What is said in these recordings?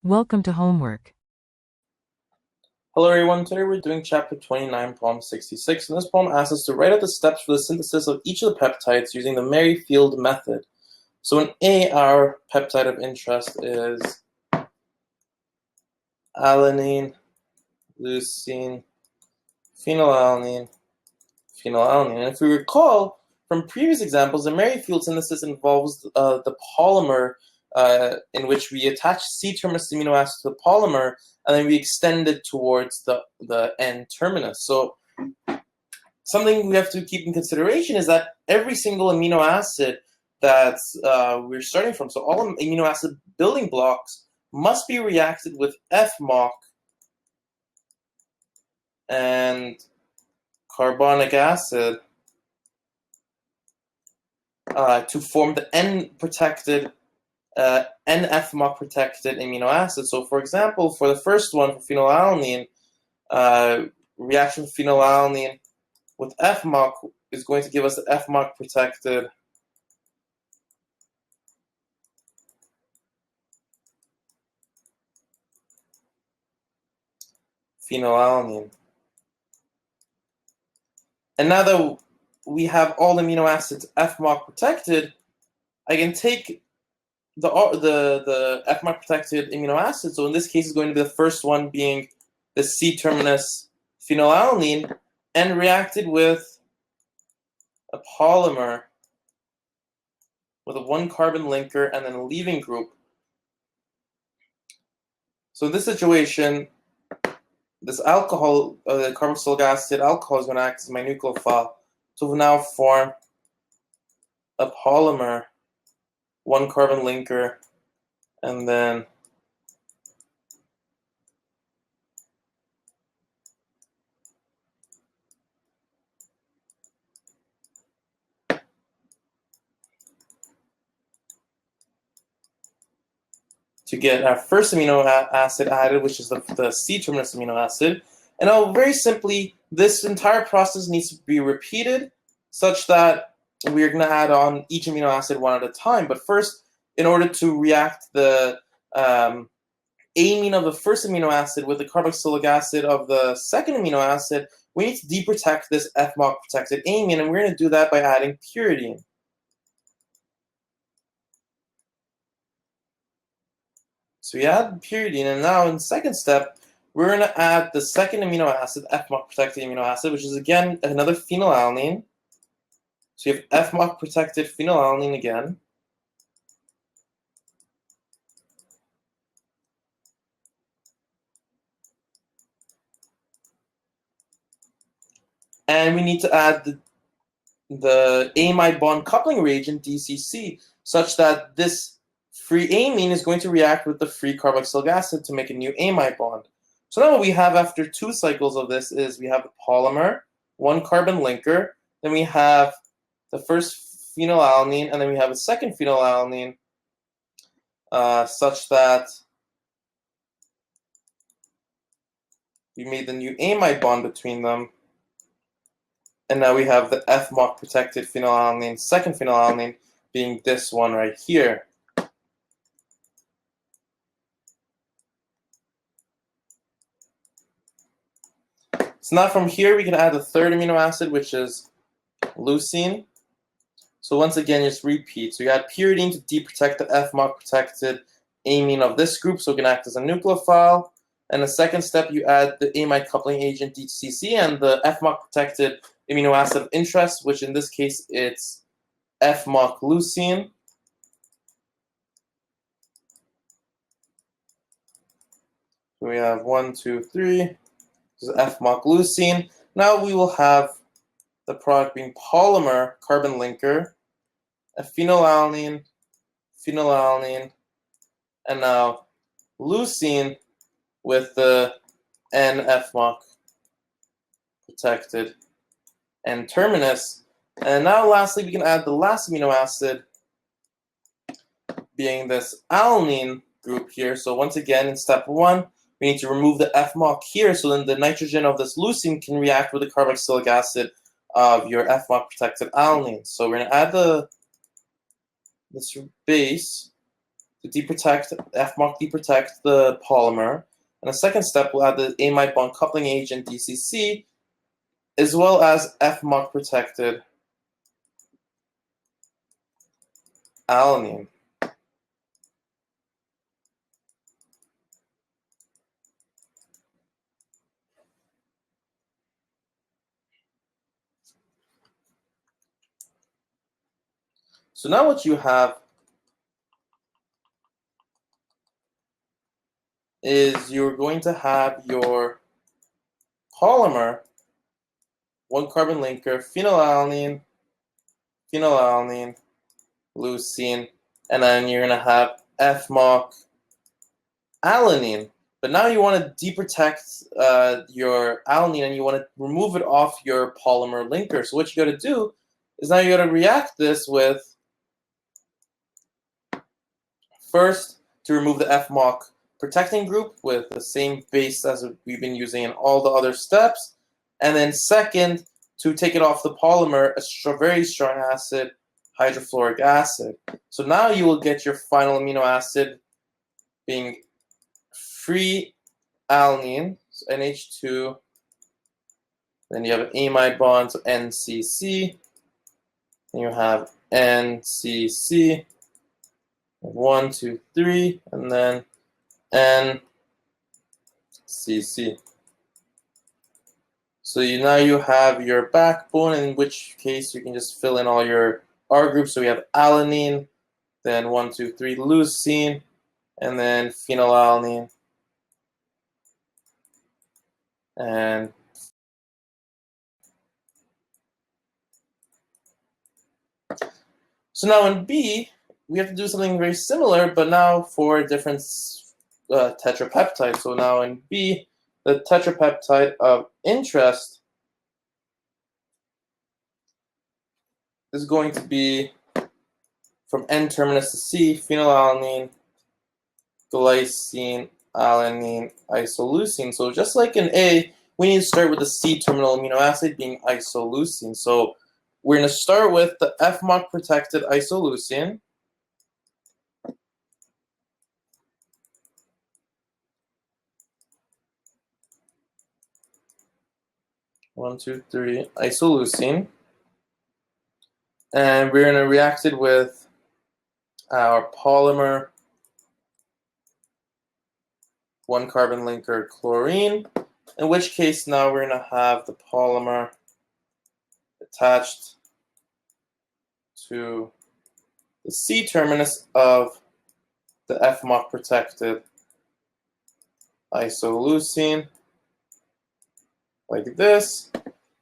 Welcome to homework. Hello everyone, today we're doing chapter 29, poem 66, and this poem asks us to write out the steps for the synthesis of each of the peptides using the Merrifield method. So in A, our peptide of interest is alanine, leucine, phenylalanine, phenylalanine. And if we recall from previous examples, the Merrifield synthesis involves the polymer in which we attach C-terminus amino acid to the polymer, and then we extend it towards the N-terminus. So something we have to keep in consideration is that every single amino acid that we're starting from, so all amino acid building blocks must be reacted with FMOC and carbonic acid to form the N-protected N-FMOC protected amino acid. So for example, for the first one, for phenylalanine, reaction of phenylalanine with FMOC is going to give us the FMOC protected phenylalanine. And now that we have all the amino acids FMOC protected, I can take the FMOC protected amino acid. So in this case, it's going to be the first one being the C-terminus phenylalanine, and reacted with a polymer with a 1-carbon linker and then a leaving group. So in this situation, this alcohol, the carboxylic acid alcohol, is going to act as my nucleophile. So we'll now form a polymer, 1-carbon linker, and then to get our first amino acid added, which is the C-terminus amino acid. And now, very simply, this entire process needs to be repeated such that we're going to add on each amino acid one at a time. But first, in order to react the amine of the first amino acid with the carboxylic acid of the second amino acid, we need to deprotect this FMOC-protected amine, and we're going to do that by adding pyridine. So we add pyridine, and now in the second step, we're going to add the second amino acid, FMOC-protected amino acid, which is again another phenylalanine. So you have FMOC-protected phenylalanine again. And we need to add the amide bond coupling reagent, DCC, such that this free amine is going to react with the free carboxylic acid to make a new amide bond. So now what we have after 2 cycles of this is we have the polymer, 1-carbon linker, then we have the first phenylalanine, and then we have a second phenylalanine, such that we made the new amide bond between them. And now we have the FMOC protected phenylalanine, second phenylalanine, being this one right here. So now from here, we can add the third amino acid, which is leucine. So once again, just repeat. So you add pyridine to deprotect the FMOC-protected amine of this group, so it can act as a nucleophile. And the second step, you add the amide coupling agent DCC and the FMOC-protected amino acid of interest, which in this case, it's FMOC leucine. So we have 1, 2, 3. This is FMOC leucine. Now we will have the product being polymer, carbon linker, a phenylalanine, phenylalanine, and now leucine with the N-FMOC protected N-terminus. And now lastly, we can add the last amino acid being this alanine group here. So once again, in step 1, we need to remove the FMOC here, so then the nitrogen of this leucine can react with the carboxylic acid of your FMOC-protected alanine. So we're going to add this base to deprotect, FMOC deprotect the polymer. And the second step, we'll add the amide bond coupling agent DCC, as well as FMOC protected alanine. So now what you have is you're going to have your polymer, one carbon linker, phenylalanine, leucine, and then you're going to have FMOC alanine. But now you want to deprotect your alanine and you want to remove it off your polymer linker. So what you got to do is now you got to react this with, first, to remove the FMOC protecting group with the same base as we've been using in all the other steps. And then second, to take it off the polymer, a very strong acid, hydrofluoric acid. So now you will get your final amino acid being free alanine, so NH2. Then you have an amide bond, so NCC. Then you have NCC. 1, 2, 3, and then NCC. So now you have your backbone, in which case you can just fill in all your R groups. So we have alanine, then 1, 2, 3, leucine, and then phenylalanine. And so now in B, we have to do something very similar, but now for a different tetrapeptide. So now in B, the tetrapeptide of interest is going to be from N terminus to C, phenylalanine, glycine, alanine, isoleucine. So just like in A, we need to start with the C terminal amino acid being isoleucine. So we're going to start with the FMOC protected isoleucine. One, two, three, isoleucine. And we're going to react it with our polymer, one carbon linker, chlorine, in which case now we're going to have the polymer attached to the C terminus of the FMOC protected isoleucine, like this.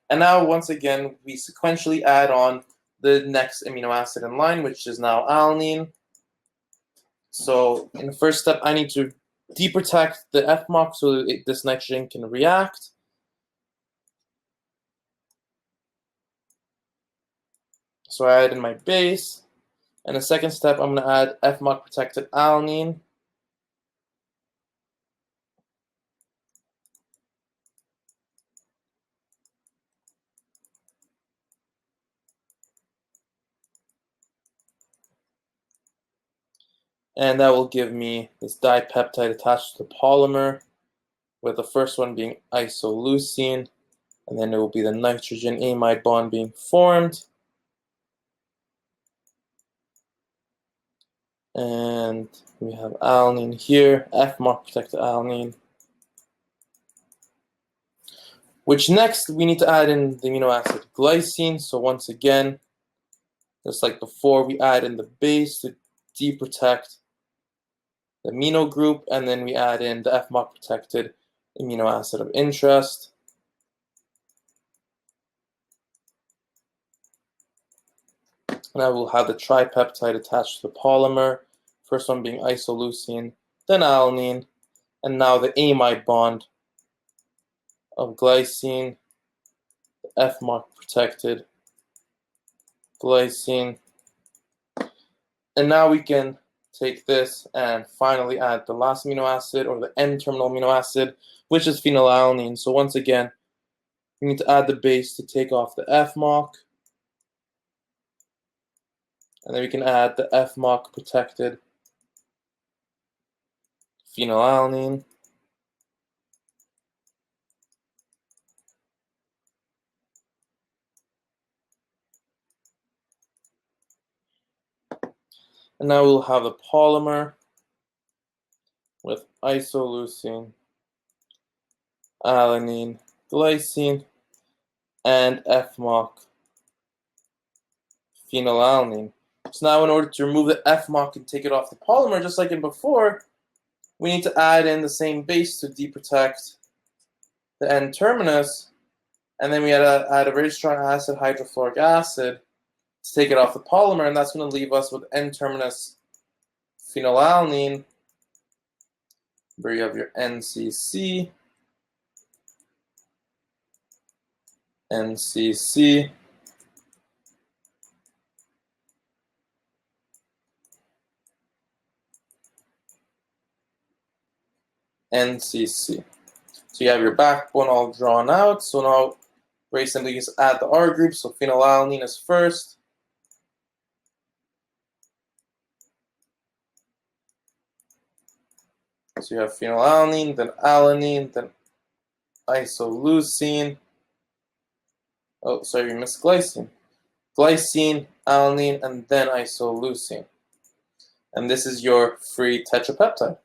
And now, once again, we sequentially add on the next amino acid in line, which is now alanine. So in the first step, I need to deprotect the FMOC so this nitrogen can react. So I add in my base. And the second step, I'm going to add FMOC protected alanine. And that will give me this dipeptide attached to the polymer, with the first one being isoleucine, and then it will be the nitrogen amide bond being formed. And we have alanine here, FMOC protected alanine. Which next we need to add in the amino acid glycine. So once again, just like before, we add in the base to deprotect the amino group, and then we add in the FMOC protected amino acid of interest. And I will have the tripeptide attached to the polymer, first one being isoleucine, then alanine, and now the amide bond of glycine, the FMOC protected glycine. And now we can take this and finally add the last amino acid, or the N-terminal amino acid, which is phenylalanine. So once again, we need to add the base to take off the FMOC. And then we can add the FMOC protected phenylalanine, and now we'll have the polymer with isoleucine, alanine, glycine, and FMOC, phenylalanine. So now in order to remove the FMOC and take it off the polymer, just like in before, we need to add in the same base to deprotect the N-terminus, and then we had to add a very strong acid, hydrofluoric acid, to take it off the polymer, and that's going to leave us with N-terminus phenylalanine, where you have your NCC, NCC, NCC. So you have your backbone all drawn out. So now very simply just add the R group. So phenylalanine is first. So you have phenylalanine, then alanine, then isoleucine. Oh, sorry, you missed glycine. Glycine, alanine, and then isoleucine. And this is your free tetrapeptide.